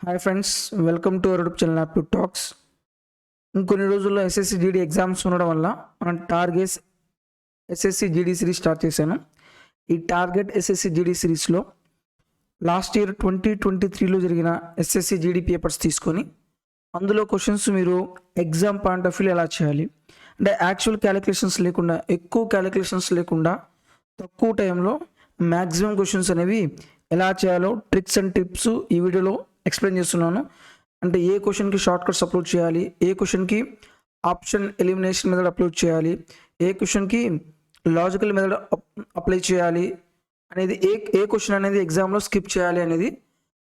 Hi friends, welcome to our YouTube channel app to talks. ఇంకొన్ని రోజుల్లో SSC GD exams ఉండడం వల్ల మనం targets SSC GD series start చేశాను. ఈ టార్గెట్ ఎస్ఎస్సి జీడీ సిరీస్లో లాస్ట్ ఇయర్ 2023లో జరిగిన ఎస్ఎస్సి జీడీ పేపర్స్ తీసుకొని అందులో క్వశ్చన్స్ మీరు ఎగ్జామ్ పాయింట్ ఆఫ్ వ్యూ ఎలా చేయాలి అంటే యాక్చువల్ క్యాలిక్యులేషన్స్ లేకుండా, ఎక్కువ క్యాలిక్యులేషన్స్ లేకుండా తక్కువ టైంలో మ్యాక్సిమం క్వశ్చన్స్ అనేవి ఎలా చేయాలో ట్రిక్స్ అండ్ టిప్స్ ఈ వీడియోలో ఎక్స్ప్లెయిన్ చేస్తున్నాను. అంటే ఏ క్వశ్చన్కి షార్ట్ కట్స్ అప్లోడ్ చేయాలి, ఏ క్వశ్చన్కి ఆప్షన్ ఎలిమినేషన్ మెథడ్ అప్లోడ్ చేయాలి, ఏ క్వశ్చన్కి లాజికల్ మెథడ్ అప్లై చేయాలి అనేది, ఏ క్వశ్చన్ అనేది ఎగ్జామ్లో స్కిప్ చేయాలి అనేది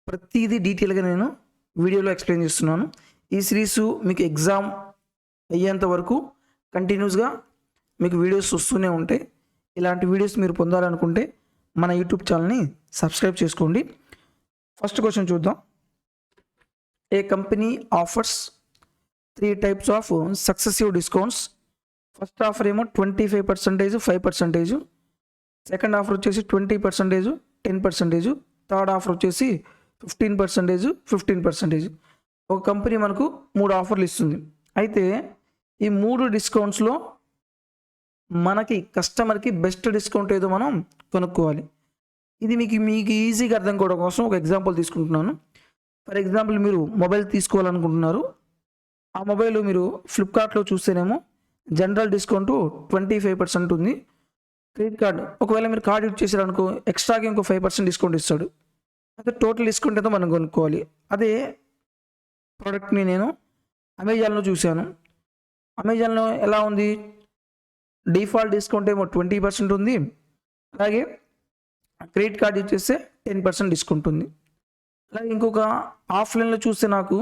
ప్రతిదీ డీటెయిల్గా నేను వీడియోలో ఎక్స్ప్లెయిన్ చేస్తున్నాను. ఈ సిరీస్ మీకు ఎగ్జామ్ అయ్యేంత వరకు కంటిన్యూస్గా మీకు వీడియోస్ వస్తూనే ఉంటాయి. ఇలాంటి వీడియోస్ మీరు పొందాలనుకుంటే మన యూట్యూబ్ ఛానల్ని సబ్స్క్రైబ్ చేసుకోండి. ఫస్ట్ క్వశ్చన్ చూద్దాం. A company offers 3 types of successive discounts. First offer ఏమో 25%, 5%. సెకండ్ ఆఫర్ వచ్చేసి 20%, 10%. థర్డ్ ఆఫర్ వచ్చేసి 15%, 15%. ఒక కంపెనీ మనకు 3 ఆఫర్లు ఇస్తుంది. అయితే ఈ 3 డిస్కౌంట్స్లో మనకి కస్టమర్కి బెస్ట్ డిస్కౌంట్ ఏదో మనం కొనుక్కోవాలి. ఇది మీకు ఈజీగా అర్థం కావడం కోసం ఒక ఎగ్జాంపుల్ తీసుకుంటున్నాను. ఫర్ ఎగ్జాంపుల్, మీరు మొబైల్ తీసుకోవాలనుకుంటున్నారు. ఆ మొబైల్ మీరు ఫ్లిప్కార్ట్లో చూస్తేనేమో జనరల్ డిస్కౌంట్ 25% ఉంది. క్రెడిట్ కార్డ్ ఒకవేళ మీరు కార్డ్ యూజ్ చేశారనుకో ఎక్స్ట్రాగా ఇంకో 5% డిస్కౌంట్ ఇస్తాడు. అయితే టోటల్ డిస్కౌంట్ ఏదో మనం కొనుక్కోవాలి. అదే ప్రోడక్ట్ని నేను అమెజాన్లో చూశాను. అమెజాన్లో ఎలా ఉంది, డిఫాల్ట్ డిస్కౌంట్ ఏమో 20% ఉంది. అలాగే క్రెడిట్ కార్డ్ యూజ్ చేస్తే 10% డిస్కౌంట్ ఉంది. అలాగే ఇంకొక ఆఫ్లైన్లో చూస్తే నాకు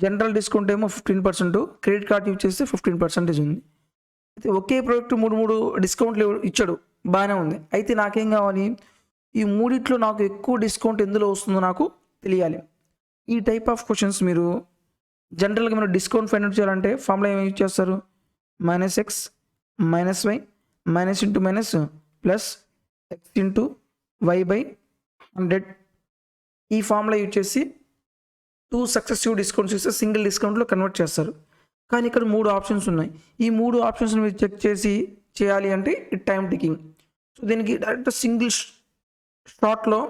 జనరల్ డిస్కౌంట్ ఏమో 15%, క్రెడిట్ కార్డ్ యూజ్ చేస్తే 15% ఉంది. అయితే ఒకే ప్రోడక్ట్ 3 డిస్కౌంట్లు ఇచ్చాడు, బాగానే ఉంది. అయితే నాకేం కావాలి, ఈ మూడిట్లో నాకు ఎక్కువ డిస్కౌంట్ ఎందులో వస్తుందో నాకు తెలియాలి. ఈ టైప్ ఆఫ్ క్వశ్చన్స్ మీరు జనరల్గా మీరు డిస్కౌంట్ ఫైండ్ అవుట్ చేయాలంటే ఫార్ములా ఏమి యూజ్ చేస్తారు, -x - y -(-) plus x (y/100). ఈ ఫార్ములా యూజ్ చేసి 2 సక్సెసివ్ డిస్కౌంట్స్ ఇస్తే సింగిల్ డిస్కౌంట్లో కన్వర్ట్ చేస్తారు. కానీ ఇక్కడ 3 ఆప్షన్స్ ఉన్నాయి. ఈ 3 ఆప్షన్స్ మీరు చెక్ చేసి చేయాలి అంటే టైం టేకింగ్. సో దీనికి డైరెక్ట్ సింగిల్ షాట్లో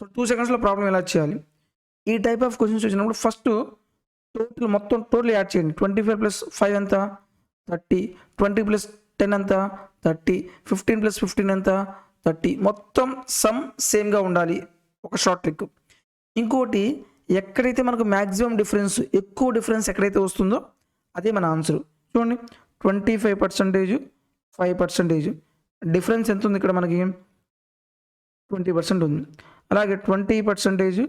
2 సెకండ్స్లో ప్రాబ్లం ఎలా చేయాలి. ఈ టైప్ ఆఫ్ క్వశ్చన్స్ వచ్చినప్పుడు ఫస్ట్ టోటల్ యాడ్ చేయండి. 25 + 5 ఎంత, 30. 20 + 10 ఎంత, 30. 15 + 15 ఎంత, 30. మొత్తం సమ్ సేమ్గా ఉండాలి, ఒక షార్ట్ ట్రిక్. ఇంకోటి, ఎక్కడైతే మనకు మ్యాక్సిమం డిఫరెన్స్, ఎక్కువ డిఫరెన్స్ ఎక్కడైతే వస్తుందో అదే మన ఆన్సర్. చూడండి, 25%, 5%. డిఫరెన్స్ ఎంత ఉంది ఇక్కడ మనకి, 20% ఉంది. అలాగే 20%,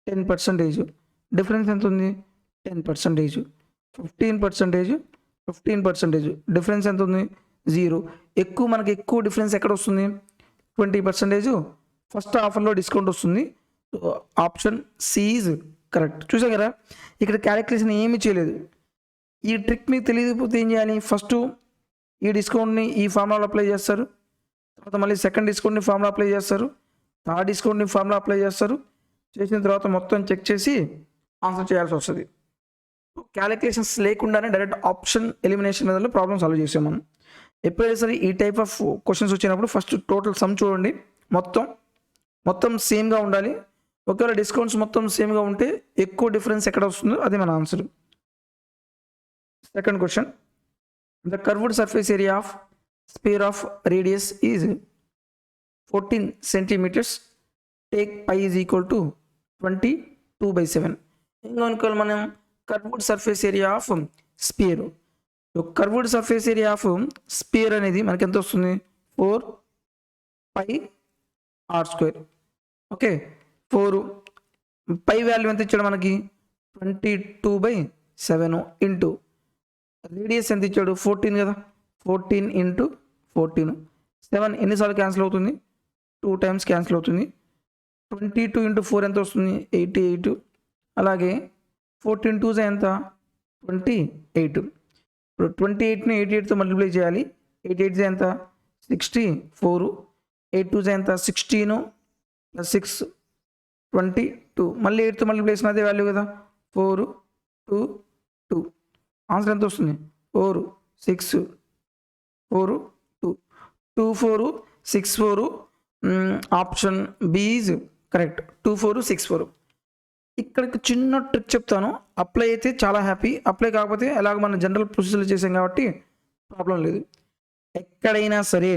10%. డిఫరెన్స్ ఎంత ఉంది, 10%. 15%, 15%. డిఫరెన్స్ ఎంత ఉంది, 0. మనకి ఎక్కువ డిఫరెన్స్ ఎక్కడ వస్తుంది, 20%. ఫస్ట్ ఆఫర్లో డిస్కౌంట్ వస్తుంది. Option C is correct. చూసా కదా, ఇక్కడ క్యాలిక్యులేషన్ ఏమీ చేయలేదు. ఈ ట్రిక్ మీకు తెలియకపోతే ఏం చేయాలి, ఫస్ట్ ఈ డిస్కౌంట్ని ఈ ఫార్ములాలో అప్లై చేస్తారు, తర్వాత మళ్ళీ సెకండ్ డిస్కౌంట్ని ఫార్ములా అప్లై చేస్తారు, థర్డ్ డిస్కౌంట్ని ఫార్ములా అప్లై చేస్తారు. చేసిన తర్వాత మొత్తం చెక్ చేసి ఆన్సర్ చేయాల్సి వస్తుంది. క్యాలిక్యులేషన్స్ లేకుండానే డైరెక్ట్ ఆప్షన్ ఎలిమినేషన్ మెథడ్లో ప్రాబ్లమ్ సాల్వ్ చేసాం మనం. ఎప్పుడైనా సరే ఈ టైప్ ఆఫ్ క్వశ్చన్స్ వచ్చినప్పుడు ఫస్ట్ టోటల్ సమ్ చూడండి, మొత్తం సేమ్గా ఉండాలి. ఒకవేళ డిస్కౌంట్స్ మొత్తం సేమ్గా ఉంటే ఎక్కువ డిఫరెన్స్ ఎక్కడ వస్తుందో అది మన answer. Second question, the curved surface area of sphere of radius is 14 centimeters. Take π is equal to 22/7. ఇంకా అనుకోవాలి మనం curved surface area of sphere. Curved surface area of sphere అనేది మనకి ఎంత వస్తుంది, 4πr². ఓకే, 4 పై వాల్యూ ఎంత ఇచ్చాడు మనకి, 22/7 ఇంటూ రేడియస్ ఎంత ఇచ్చాడు, 14 కదా, 14 × 14. 7 ఎన్నిసార్లు క్యాన్సిల్ అవుతుంది, 2 times క్యాన్సిల్ అవుతుంది. 22 × 4 ఎంత వస్తుంది, 88. అలాగే 14 2s ఎంత, 28. ఇప్పుడు 28ని 88తో మల్టిప్లై చేయాలి. 88 ఎంత, 64. 8 2s ఎంత, 16 + 6 22. మళ్ళీ 8తో మల్టిప్లికేషన్ అదే వాల్యూ కదా, 4 2 2. ఆన్సర్ ఎంత వస్తుంది, 4 6 4 2. 2 4 6 4. Option B is correct, 2 4 6 4. ఇక్కడికి చిన్న ట్రిక్ చెప్తాను, అప్లై అయితే చాలా హ్యాపీ, అప్లై కాకపోతే ఎలాగ మనం జనరల్ ప్రొసీజర్ చేసాం కాబట్టి ప్రాబ్లం లేదు. ఎక్కడైనా సరే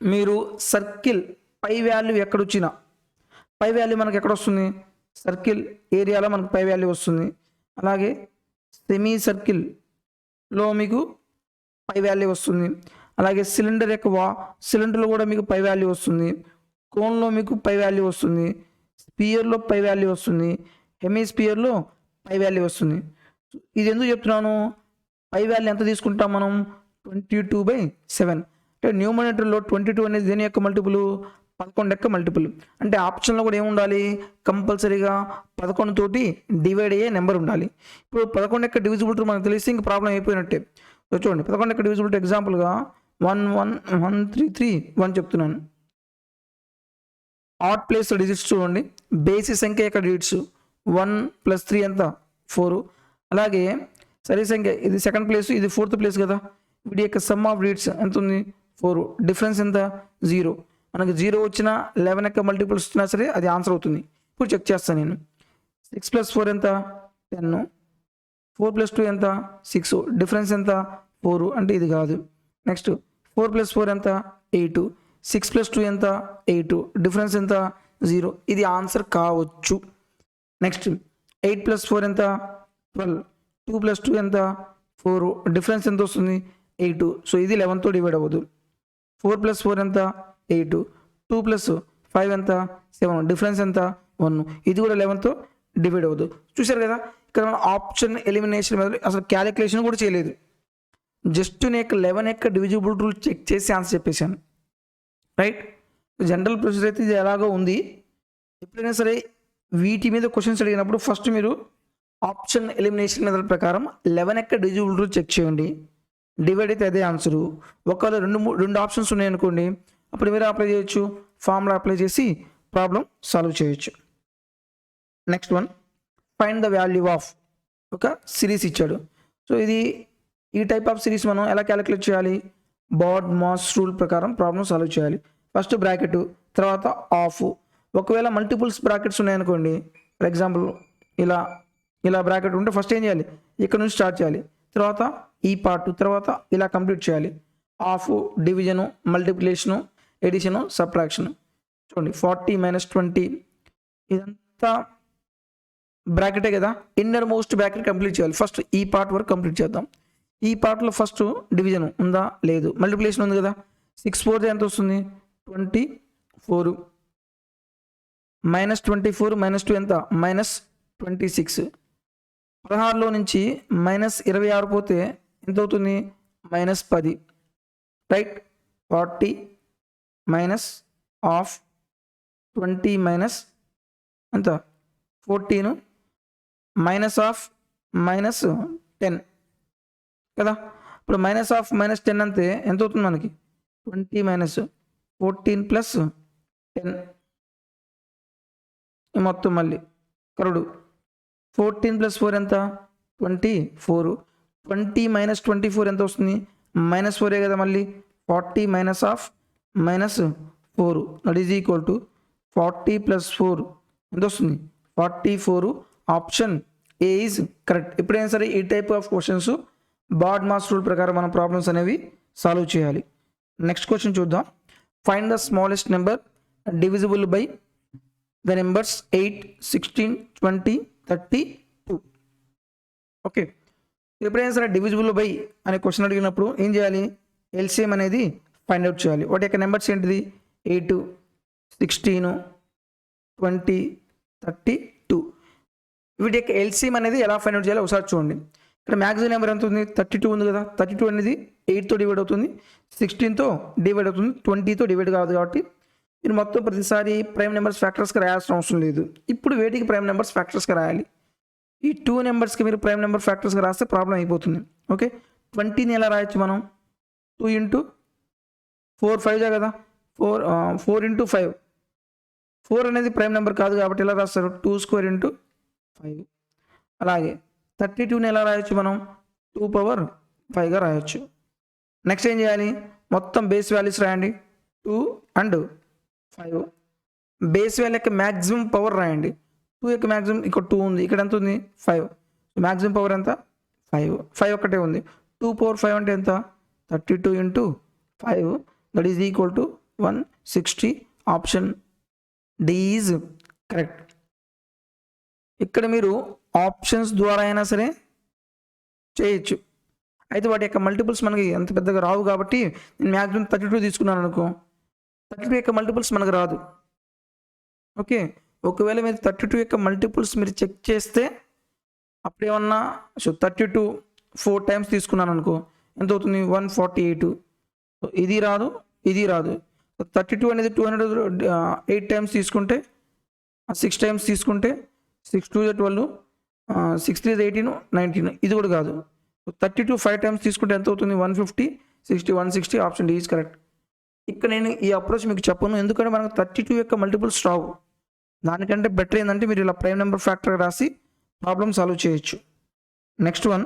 మీరు సర్కిల్ పై వాల్యూ ఎక్కడొచ్చినా, పై వాల్యూ మనకు ఎక్కడ వస్తుంది, సర్కిల్ ఏరియాలో మనకు పై వాల్యూ వస్తుంది. అలాగే సెమీ సర్కిల్లో మీకు పై వాల్యూ వస్తుంది. అలాగే సిలిండర్ యొక్క సిలిండర్లో కూడా మీకు పై వాల్యూ వస్తుంది. కోన్లో మీకు పై వాల్యూ వస్తుంది. స్పియర్లో పై వాల్యూ వస్తుంది. హెమిస్పియర్లో పై వాల్యూ వస్తుంది. ఇది ఎందుకు చెప్తున్నాను, పై వాల్యూ ఎంత తీసుకుంటాం మనం, 22/7. అంటే న్యూమరేటర్లో 22 అనేది దేని యొక్క మల్టిపుల్, 11 యొక్క మల్టిపుల్. అంటే ఆప్షన్లో కూడా ఏముండాలి, కంపల్సరీగా 11 తోటి డివైడ్ అయ్యే నెంబర్ ఉండాలి. ఇప్పుడు 11 యొక్క డివిజిబిలిటీ మనకు తెలిస్తే ఇంక ప్రాబ్లం అయిపోయినట్టే. చూడండి 11 యొక్క డివిజిబిలిటీ ఎగ్జాంపుల్గా 1 1 1 3 3 1 చెప్తున్నాను. ఆడ్ ప్లేస్ డిజిట్స్ చూడండి, బేసి సంఖ్య యొక్క డిజిట్స్ 1 + 3 ఎంత 4. అలాగే సరి సంఖ్య ఇది సెకండ్ ప్లేస్, ఇది ఫోర్త్ ప్లేస్ కదా, వీటి యొక్క సమ్ ఆఫ్ డిజిట్స్ ఎంత ఉంది 4. డిఫరెన్స్ ఎంత 0. మనకి 0 వచ్చినా 11 యొక్క మల్టిపుల్స్ వచ్చినా సరే అది ఆన్సర్ అవుతుంది. ఇప్పుడు చెక్ చేస్తాను నేను. 6 + 4 ఎంత 10, 4 + 2 ఎంత 6, డిఫరెన్స్ ఎంత 4, అంటే ఇది కాదు. నెక్స్ట్ 4 + 4 ఎంత 8, 6 + 2 ఎంత 8, డిఫరెన్స్ ఎంత 0, ఇది ఆన్సర్ కావచ్చు. నెక్స్ట్ 8 + 4 ఎంత 12, 2 + 2 ఎంత 4, డిఫరెన్స్ ఎంత వస్తుంది 8. సో ఇది 11తో డివైడ్ అవ్వదు. 4 + 4 ఎంత 8, 2 + 5 ఎంత 7, డిఫరెన్స్ ఎంత 1, ఇది కూడా 11తో డివైడ్ అవ్వదు. చూశారు కదా, ఇక్కడ మనం ఆప్షన్ ఎలిమినేషన్ మీద అసలు క్యాలిక్యులేషన్ కూడా చేయలేదు, జస్ట్ నేను 11 యొక్క డివిజిబుల్ రూల్ చెక్ చేసి ఆన్సర్ చెప్పేశాను. రైట్, జనరల్ ప్రొసీజర్ అయితే ఇది ఎలాగో ఉంది. ఎప్పుడైనా సరే వీటి మీద క్వశ్చన్స్ అడిగినప్పుడు ఫస్ట్ మీరు ఆప్షన్ ఎలిమినేషన్ మెథడ్ ప్రకారం 11 యొక్క డివిజిబుల్ రూల్ చెక్ చేయండి, డివైడ్ అయితే అదే ఆన్సరు. ఒకవేళ రెండు ఆప్షన్స్ ఉన్నాయనుకోండి, అప్పుడు మీరు అప్లై చేయొచ్చు, ఫార్ములా అప్లై చేసి ప్రాబ్లం సాల్వ్ చేయొచ్చు. Next one, find the value of ఒక సిరీస్ ఇచ్చాడు. సో ఇది ఈ టైప్ ఆఫ్ సిరీస్ మనం ఎలా క్యాలిక్యులేట్ చేయాలి, బాడ్ మాస్ రూల్ ప్రకారం ప్రాబ్లం సాల్వ్ చేయాలి. ఫస్ట్ బ్రాకెట్, తర్వాత ఆఫ్. ఒకవేళ మల్టిపుల్స్ బ్రాకెట్స్ ఉన్నాయనుకోండి, ఫర్ ఎగ్జాంపుల్ ఇలా బ్రాకెట్ ఉంటే ఫస్ట్ ఏం చేయాలి, ఇక్కడ నుంచి స్టార్ట్ చేయాలి, తర్వాత ఈ పార్ట్, తర్వాత ఇలా కంప్లీట్ చేయాలి. Of, division, multiplication, addition, subtraction. చూడండి 40 - 20 ఇదంతా బ్రాకెటే కదా, ఇన్నర్ మోస్ట్ బ్రాకెట్ కంప్లీట్ చేయాలి. ఫస్ట్ ఈ పార్ట్ వరకు కంప్లీట్ చేద్దాం. ఈ పార్ట్లో ఫస్ట్ డివిజన్ ఉందా లేదు, మల్టిప్లికేషన్ ఉంది కదా, 6 4 ఎంత వస్తుంది 24, -24 -2 ఎంత -26. 16లో నుంచి -26 పోతే ఎంత అవుతుంది -10. రైట్, 40 మైనస్ ఆఫ్ 20 మైనస్ ఎంత 14 మైనస్ ఆఫ్ -10 కదా. ఇప్పుడు మైనస్ ఆఫ్ -10 అంతే ఎంత అవుతుంది మనకి 20 - 14 + 10 మొత్తం మళ్ళీ కరుడు 14 + 4 ఎంత 24. 20 - 24 ఎంత వస్తుంది -4 కదా, మళ్ళీ 40 minus of -4 that is equal to 40 + 4 ఎంత వస్తుంది 44. Option A is correct. ఎప్పుడైనా సరే ఈ type of questions BODMAS rule ప్రకారం మన ప్రాబ్లమ్స్ అనేవి సాల్వ్ చేయాలి. నెక్స్ట్ క్వశ్చన్ చూద్దాం. Find the smallest number divisible by the numbers 8, 16, 20, 32. Okay, ఎప్పుడైనా సరే డివిజిబుల్ బై అనే క్వశ్చన్ అడిగినప్పుడు ఏం చేయాలి, ఎల్సిఎం అనేది ఫైండ్ అవుట్ చేయాలి. వాటి యొక్క నెంబర్స్ ఏంటిది 8, 16, 20, 32. వీటి యొక్క ఎల్సిఎం అనేది ఎలా ఫైండ్ అవుట్ చేయాలో ఒకసారి చూడండి. ఇక్కడ మ్యాక్సిమం నెంబర్ ఎంత ఉంది 32 ఉంది కదా. 32 అనేది 8తో డివైడ్ అవుతుంది, 16తో డివైడ్ అవుతుంది, 20తో డివైడ్ కాదు. కాబట్టి మీరు మొత్తం ప్రతిసారి ప్రైమ్ నెంబర్స్ ఫ్యాక్టర్స్గా రాయాల్సిన అవసరం లేదు. ఇప్పుడు వేటికి ప్రైమ్ నెంబర్స్ ఫ్యాక్టర్స్గా రాయాలి, ఈ 2 నెంబర్స్కి మీరు ప్రైమ్ నెంబర్ ఫ్యాక్టర్స్గా రాస్తే ప్రాబ్లం అయిపోతుంది. ఓకే, 20ని ఎలా రాయొచ్చు మనం 2 × 4 5 కదా, 4 × 5 4 అనేది ప్రైమ్ నెంబర్ కాదు కాబట్టి ఎలా రాస్తారు 2 స్క్వేర్ ఇంటూ 5. అలాగే 32ని ఎలా రాయొచ్చు మనం 2 పవర్ 5గా రాయొచ్చు. నెక్స్ట్ ఏం చేయాలి, మొత్తం బేస్ వాల్యూస్ రాయండి 2 అండ్ 5. బేస్ వాల్యూ యొక్క మ్యాక్సిమం పవర్ రాయండి. 2 యొక్క మ్యాక్సిమం ఇక్కడ 2 ఉంది, ఇక్కడ ఎంత ఉంది 5. మ్యాక్సిమం పవర్ ఎంత 5. 5 ఒక్కటే ఉంది. 2 పవర్ 5 అంటే ఎంత 32 into 5 that is equal to 160. Option D is correct. ఇక్కడ మీరు ఆప్షన్స్ ద్వారా అయినా సరే చేయొచ్చు. అయితే వాటి యొక్క మల్టిపుల్స్ మనకి అంత పెద్దగా రావు కాబట్టి నేను మ్యాక్సిమం 32 తీసుకున్నాను అనుకో, 32 యొక్క మల్టిపుల్స్ మనకు రాదు. ఓకే, ఒకవేళ మీరు 32 యొక్క మల్టిపుల్స్ మీరు చెక్ చేస్తే అప్పుడు ఏమన్నా 32 4 టైమ్స్ తీసుకున్నాను అనుకో ఎంత అవుతుంది 148. ఇది రాదు, ఇది రాదు. 32 అనేది 208 టైమ్స్ తీసుకుంటే 6 టైమ్స్ తీసుకుంటే 6 2 12, 6 3 18, 19. ఇది కూడా కాదు. 32 5 టైమ్స్ తీసుకుంటే ఎంత అవుతుంది 150, 60, 160. Option D is correct. ఇక్కడ నేను ఈ అప్రోచ్ మీకు చెప్పను, ఎందుకంటే మనకు 32 యొక్క మల్టిపుల్స్ రావు. దానికంటే బెటర్ ఏంటంటే మీరు ఇలా ప్రైమ్ నెంబర్ ఫ్యాక్టర్ రాసి ప్రాబ్లమ్ సాల్వ్ చేయొచ్చు. Next one,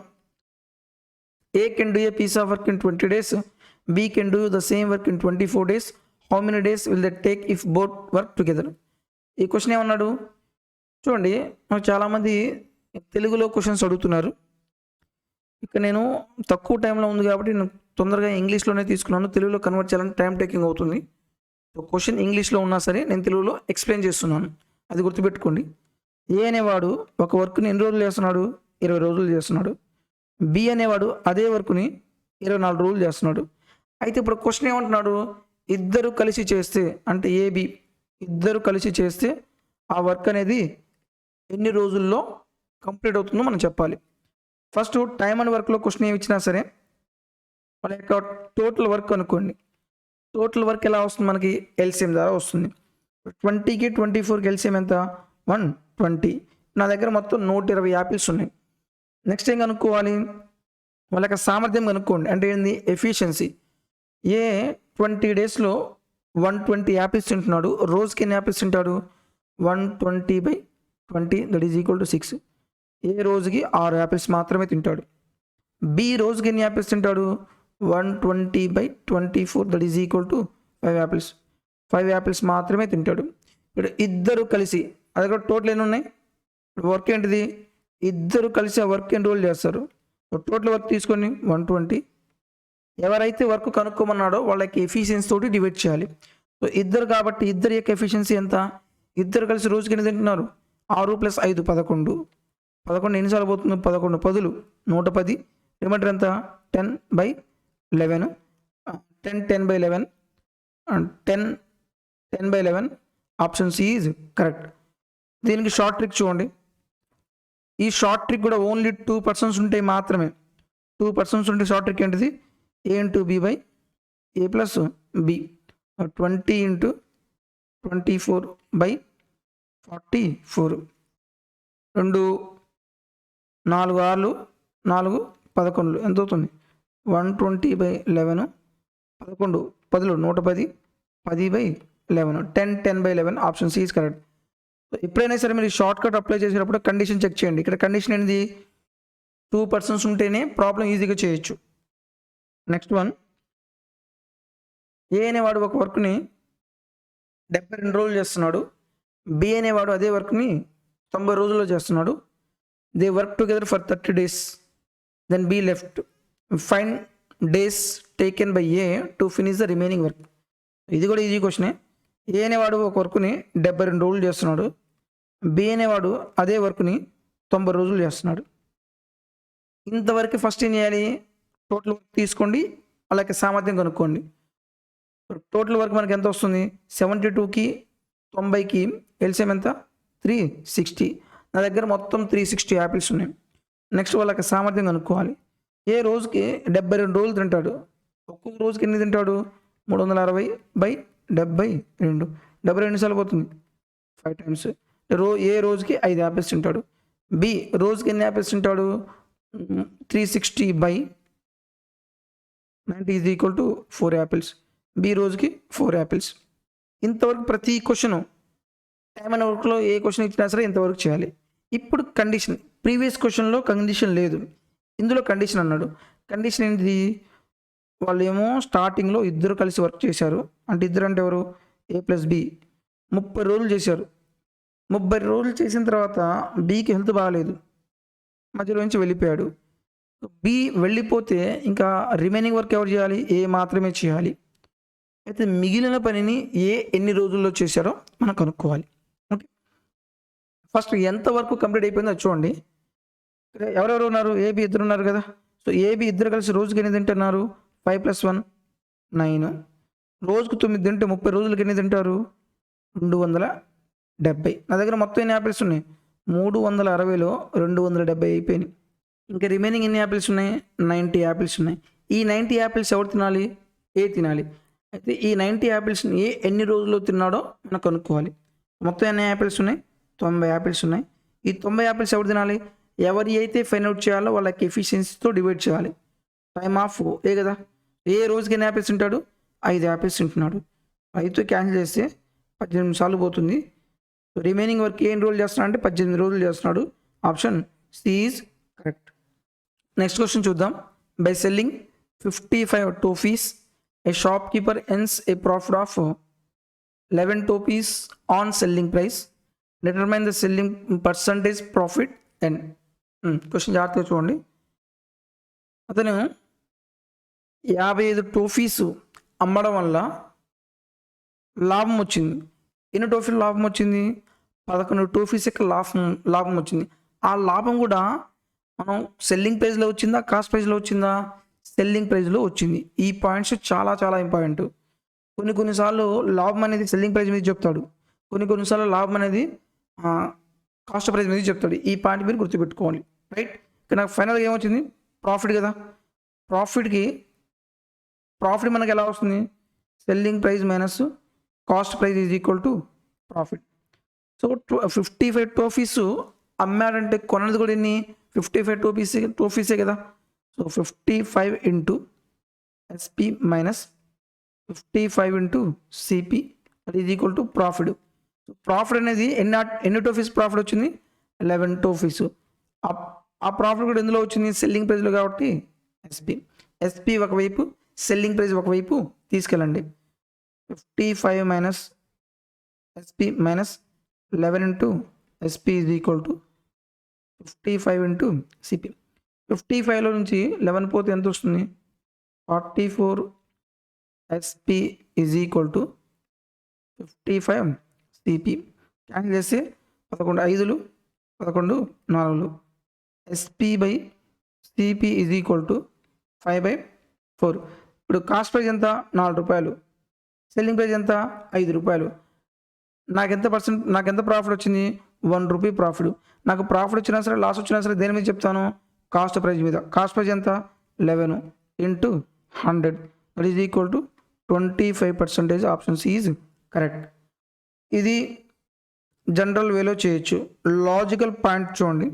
A can do a piece of work in 20 days, B can do the same work in 24 days. How many days will that take if both work together? ఈ question ఏమన్నాడు చూడండి. చాలామంది తెలుగులో questions అడుగుతున్నారు. ఇక్కడ నేను తక్కువ టైంలో ఉంది కాబట్టి నేను తొందరగా ఇంగ్లీష్లోనే తీసుకున్నాను. తెలుగులో కన్వర్ట్ చేయాలంటే టైం టేకింగ్ అవుతుంది. క్వశ్చన్ ఇంగ్లీష్లో ఉన్నా సరే నేను తెలుగులో ఎక్స్ప్లెయిన్ చేస్తున్నాను, అది గుర్తుపెట్టుకోండి. ఏ అనేవాడు ఒక వర్క్ని ఎన్ని రోజులు చేస్తున్నాడు 20 రోజులు చేస్తున్నాడు. బి అనేవాడు అదే వర్క్ని 24 రోజులు చేస్తున్నాడు. అయితే ఇప్పుడు క్వశ్చన్ ఏమంటున్నాడు, ఇద్దరు కలిసి చేస్తే అంటే ఏబి ఇద్దరు కలిసి చేస్తే ఆ వర్క్ అనేది ఎన్ని రోజుల్లో కంప్లీట్ అవుతుందో మనం చెప్పాలి. ఫస్ట్ టైమ్ అండ్ వర్క్లో క్వశ్చన్ ఏమి ఇచ్చినా సరే వాళ్ళ యొక్క టోటల్ వర్క్ అనుకోండి. టోటల్ వర్క్ ఎలా వస్తుంది మనకి ఎల్సిఎం ద్వారా వస్తుంది. 20కి 24కి ఎల్సిఎం ఎంత 120. నా దగ్గర మొత్తం 120 యాపిల్స్ ఉన్నాయి. నెక్స్ట్ ఏం కనుక్కోవాలి, వాళ్ళ యొక్క సామర్థ్యం కనుక్కోండి. అంటే ఏంది ఎఫిషియన్సీ. ఏ 20 డేస్లో 120 యాపిల్స్ తింటున్నాడు, రోజుకి ఎన్ని యాపిల్స్ తింటాడు 120/20 దట్ ఈజ్ ఈక్వల్ టు 6. ఏ రోజుకి 6 యాపిల్స్ మాత్రమే తింటాడు. బి రోజుకి ఎన్ని యాపిల్స్ తింటాడు 120/24 that is equal to 5 apples. 5 apples మాత్రమే తింటాడు. ఇప్పుడు ఇద్దరు కలిసి అది కూడా టోటల్ ఎన్ని ఉన్నాయి, వర్క్ ఏంటిది ఇద్దరు కలిసి ఆ వర్క్ ఎన్ని రోజులు చేస్తారు. టోటల్ వర్క్ తీసుకొని 120. ఎవరైతే వర్క్ కనుక్కోమన్నాడో వాళ్ళకి ఎఫిషియన్సీ తోటి డివైడ్ చేయాలి. సో ఇద్దరు కాబట్టి ఇద్దరి యొక్క ఎఫిషియన్సీ ఎంత, ఇద్దరు కలిసి రోజుకి ఎన్ని తింటున్నారు 6 + 5 11. 11 ఎన్నిసార్లు పోతుంది 11 10 110. రిమైండర్ ఎంత 10/11. 10/11 10/11. Option C is correct. దీనికి షార్ట్ ట్రిక్ చూడండి. ఈ షార్ట్ ట్రిక్ కూడా ఓన్లీ 2 పర్సన్స్ ఉంటే మాత్రమే. 2 పర్సన్స్ ఉంటే షార్ట్ ట్రిక్ ఏంటిది a into b by a plus b. 20 into 24/44. 2 4 6 4 11 ఎంత అవుతుంది 120/11. 11 10 110 10/11 10/11. Option C is correct. ఎప్పుడైనా సరే మీరు షార్ట్ కట్ అప్లై చేసేటప్పుడు కండిషన్ చెక్ చేయండి. ఇక్కడ కండిషన్ ఏంటి 2 పర్సన్స్ ఉంటేనే ప్రాబ్లం ఈజీగా చేయొచ్చు. నెక్స్ట్ వన్, ఏ అనేవాడు ఒక వర్క్ని 72 రోజులు చేస్తున్నాడు. బి అనేవాడు అదే వర్క్ని 90 రోజుల్లో చేస్తున్నాడు. They work together for 30 days. Then B left. Find days taken by A to finish the remaining work. ఇది కూడా ఈజీ క్వశ్చనే. ఏ అనేవాడు ఒక వర్క్ని 72 రోజులు చేస్తున్నాడు. బి అనేవాడు అదే వర్క్ని 90 రోజులు చేస్తున్నాడు. ఇంతవరకు ఫస్ట్ ఏం చేయాలి, టోటల్ వర్క్ తీసుకోండి, అలాగే సామర్థ్యం కనుక్కోండి. టోటల్ వర్క్ మనకి ఎంత వస్తుంది 72కి 90కి ఎల్సిఎం ఎంత 360. నా దగ్గర మొత్తం 360 యాపిల్స్ ఉన్నాయి. నెక్స్ట్ వాళ్ళకి సామర్థ్యం కనుక్కోవాలి. ఏ రోజుకి 72 రోజులు తింటాడు. ఒక్కొక్క రోజుకి ఎన్ని తింటాడు 360/72. 72 సార్లు పోతుంది 5 టైమ్స్. ఏ రోజుకి 5 యాపిల్స్ తింటాడు. బి రోజుకి ఎన్ని యాపిల్స్ తింటాడు 360/90 is equal to 4 apples. B రోజుకి 4 యాపిల్స్. ఇంతవరకు ప్రతి క్వశ్చన్ టైమ్ అండ్ వర్క్లో ఏ క్వశ్చన్ ఇచ్చినా సరే ఇంతవరకు చేయాలి. ఇప్పుడు కండిషన్, ప్రీవియస్ క్వశ్చన్లో కండిషన్ లేదు, ఇందులో కండిషన్ అన్నాడు. కండిషన్ ఏంటిది? వాళ్ళు ఏమో స్టార్టింగ్లో ఇద్దరు కలిసి వర్క్ చేశారు. అంటే ఇద్దరు అంటే ఎవరు? A + B 30 రోజులు చేశారు. 30 రోజులు చేసిన తర్వాత బీకి హెల్త్ బాగాలేదు, మధ్యలో నుంచి వెళ్ళిపోయాడు. బి వెళ్ళిపోతే ఇంకా రిమైనింగ్ వర్క్ ఎవరు చేయాలి? ఏ మాత్రమే చేయాలి. అయితే మిగిలిన పనిని ఏ ఎన్ని రోజుల్లో చేశారో మనం కనుక్కోవాలి. ఓకే, ఫస్ట్ ఎంత వరకు కంప్లీట్ అయిపోయిందో అది చూడండి. ఎవరెవరు ఉన్నారు? ఏబి ఇద్దరు ఉన్నారు కదా. సో ఏబి ఇద్దరు కలిసి రోజుకి ఎన్ని తింటున్నారు? 5 + 1 9. రోజుకు 9 తింటే 30 రోజులకి ఎన్ని తింటారు? 270. నా దగ్గర మొత్తం ఎన్ని యాపిల్స్ ఉన్నాయి? 360లో 270 అయిపోయినాయి. ఇంకా రిమైనింగ్ ఎన్ని యాపిల్స్ ఉన్నాయి? 90 యాపిల్స్ ఉన్నాయి. ఈ 90 యాపిల్స్ ఎవరు తినాలి? ఏ తినాలి. అయితే ఈ 90 యాపిల్స్ని ఏ ఎన్ని రోజుల్లో తిన్నాడో మనం కనుక్కోవాలి. మొత్తం ఎన్ని యాపిల్స్ ఉన్నాయి? 90 యాపిల్స్ ఉన్నాయి. ఈ 90 యాపిల్స్ ఎవరు తినాలి? ఎవరి అయితే ఫైండ్ అవుట్ చేయాలో వాళ్ళకి ఎఫిషియన్సీతో డివైడ్ చేయాలి. టైమ్ ఆఫ్ ఏ కదా. ఏ రోజుకి ఎన్ని యాపిల్స్ తింటాడు? 5 యాపిల్స్ తింటున్నాడు. 5తో క్యాన్సిల్ చేస్తే 18 నిమిషాలు పోతుంది. రిమైనింగ్ వర్క్ ఏం రోజులు చేస్తున్నాడు అంటే 18 రోజులు చేస్తున్నాడు. Option C is correct. Next question చూద్దాం. By selling 55 toffees a shopkeeper earns a profit of 11 toffees on selling price. Determine the selling percentage profit and question జాగ్రత్తగా చూడండి. అతను 55 టోఫీస్ అమ్మడం వల్ల లాభం వచ్చింది. ఎన్ని టోఫీలు లాభం వచ్చింది? 11 టోఫీస్ యొక్క లాభం వచ్చింది. ఆ లాభం కూడా మనం సెల్లింగ్ ప్రైస్లో వచ్చిందా, కాస్ట్ ప్రైస్లో వచ్చిందా? సెల్లింగ్ ప్రైస్లో వచ్చింది. ఈ పాయింట్స్ చాలా చాలా ఇంపార్టెంట్. కొన్నిసార్లు లాభం అనేది సెల్లింగ్ ప్రైస్ మీద చెప్తాడు, కొన్నిసార్లు లాభం అనేది కాస్ట్ ప్రైస్ మీద చెప్తాడు. ఈ పాయింట్ మీరు గుర్తుపెట్టుకోవాలి, రైట్. ఇక్కడ నాకు ఫైనల్గా ఏమొచ్చింది? ప్రాఫిట్ కదా. ప్రాఫిట్ మనకి ఎలా వస్తుంది? Selling price minus cost price is equal to profit. So 55 toffees అమ్మాడంటే కొన్నది కూడా ఎన్ని? 55 టోఫీసే కదా. So 55 into SP minus 55 into CP అది is equal to profit. Profit అనేది ఎన్ని టోఫీస్ ప్రాఫిట్ వచ్చింది? 11 టోఫీస్. ఆ ప్రాఫిట్ కూడా ఎందులో వచ్చింది? సెల్లింగ్ ప్రైస్లో కాబట్టి ఎస్పి ఒకవైపు, సెల్లింగ్ ప్రైస్ ఒకవైపు తీసుకెళ్ళండి. 55 minus SP minus 11 into SP is equal to 55 into CP. 55లో నుంచి 11 పోతే ఎంత వస్తుంది? 44 SP is equal to 55 CP. Cancel చేస్తే 11 5లు 11 4లు. SP by CP is equal to 5/4. ఇప్పుడు కాస్ట్ ప్రైస్ ఎంత? 4 రూపాయలు. సెల్లింగ్ ప్రైస్ ఎంత? 5 రూపాయలు. నాకెంత ప్రాఫిట్ వచ్చింది? 1 రూపీ ప్రాఫిట్. నాకు ప్రాఫిట్ వచ్చినా సరే లాస్ వచ్చినా సరే దేని మీద చెప్తాను? కాస్ట్ ప్రైస్ మీద. కాస్ట్ ప్రైస్ ఎంత? 11 into 100 that is equal to 25%. Option C is correct. ఇది జనరల్ వేలో చేయొచ్చు. లాజికల్ పాయింట్ చూడండి.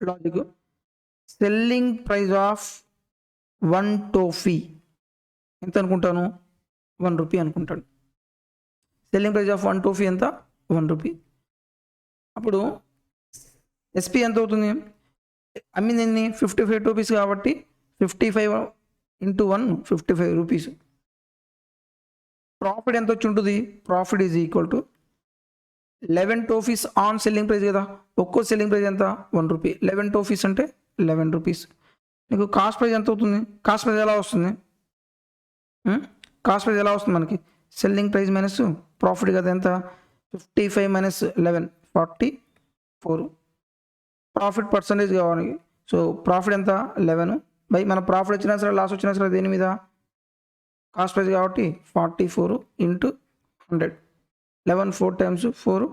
Logic, selling price of 1 toffee ఎంత అనుకుంటాను? 1 రూపీ అనుకుంటాను. సెల్లింగ్ ప్రైస్ ఆఫ్ 1 టోఫీ ఎంత? 1 రూపీ. అప్పుడు ఎస్పి ఎంత అవుతుంది? అమ్మింది ఎన్ని? 55 టోఫీస్ కాబట్టి 55 ఇంటూ 1 55 రూపీస్. ప్రాఫిట్ ఎంత వచ్చి ఉంటుంది? Profit is equal to 11 toffees on selling price కదా. ఒక్కో సెల్లింగ్ ప్రైస్ ఎంత? 1 రూపీ. 11 టోఫీస్ అంటే 11 రూపీస్. నీకు కాస్ట్ ప్రైస్ ఎంత అవుతుంది? కాస్ట్ ప్రైస్ ఎలా వస్తుంది? కాస్ట్ ప్రైస్ ఎలా వస్తుంది మనకి? సెల్లింగ్ ప్రైస్ మైనస్ ప్రాఫిట్ కదా. ఎంత? 55 మైనస్ 11 44. ప్రాఫిట్ పర్సంటేజ్ కావాలి. సో ప్రాఫిట్ ఎంత? 11 బై మన ప్రాఫిట్ వచ్చినా సరే లాస్ వచ్చినా సరే దేని మీద? కాస్ట్ ప్రైస్ కాబట్టి 44 into 100. 11 4 times 4